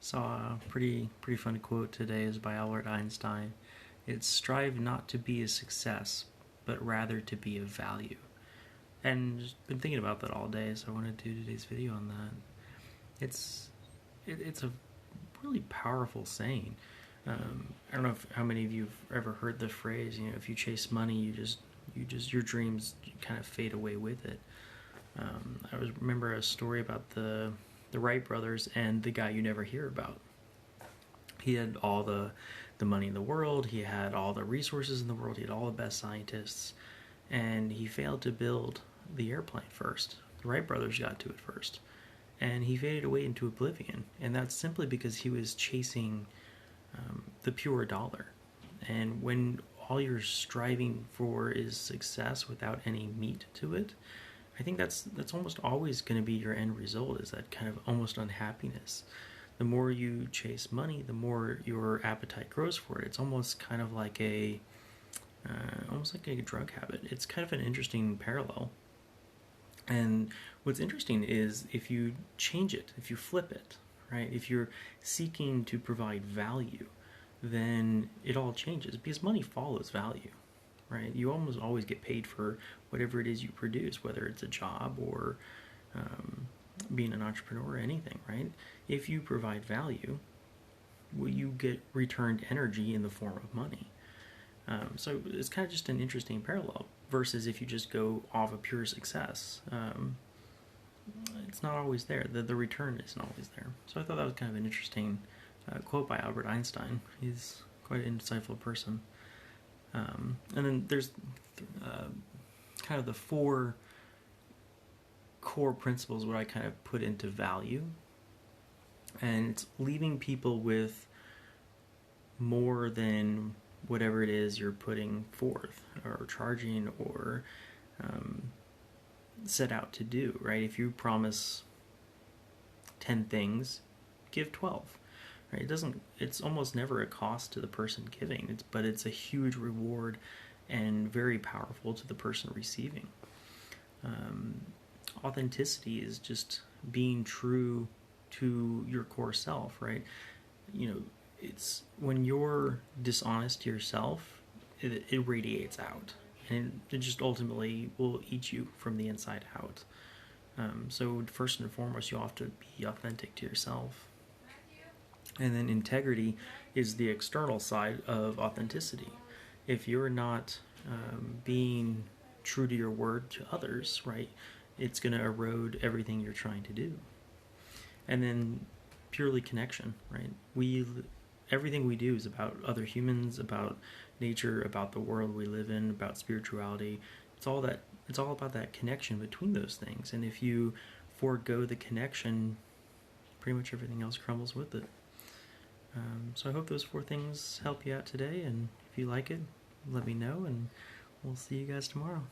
Saw a pretty fun quote today. Is by Albert Einstein. It's strive not to be a success, but rather to be of value. And just been thinking about that all day, so I wanted to do today's video on that. It's a really powerful saying. I don't know how many of you have ever heard the phrase, if you chase money, your dreams kind of fade away with it. I remember a story about the Wright Brothers and the guy you never hear about. He had all the money in the world, he had all the resources in the world, he had all the best scientists, and he failed to build the airplane first. The Wright Brothers got to it first, and he faded away into oblivion, and that's simply because he was chasing the pure dollar. And when all you're striving for is success without any meat to it, I think that's almost always going to be your end result, is that kind of almost unhappiness. The more you chase money, the more your appetite grows for it. It's almost kind of like a drug habit. It's kind of an interesting parallel. And what's interesting is if you change it, if you flip it, right? If you're seeking to provide value, then it all changes, because money follows value, right? You almost always get paid for whatever it is you produce, whether it's a job or being an entrepreneur or anything, right? If you provide value, well, you get returned energy in the form of money. So it's kind of just an interesting parallel, versus if you just go off of pure success. It's not always there. The return isn't always there. So I thought that was kind of an interesting quote by Albert Einstein. He's quite an insightful person. And then there's kind of the four core principles what I kind of put into value. And it's leaving people with more than whatever it is you're putting forth or charging or set out to do, right? If you promise 10 things, give 12, right? It's almost never a cost to the person giving, but it's a huge reward and very powerful to the person receiving. Authenticity is just being true to your core self, right? It's when you're dishonest to yourself, it radiates out, and it just ultimately will eat you from the inside out. So first and foremost, you have to be authentic to yourself. And then integrity is the external side of authenticity. If you're not being true to your word to others, right, it's going to erode everything you're trying to do. And then purely connection, right? Everything we do is about other humans, about nature, about the world we live in, about spirituality. It's all about that connection between those things. And if you forego the connection, pretty much everything else crumbles with it. So I hope those four things help you out today. And if you like it, let me know, and we'll see you guys tomorrow.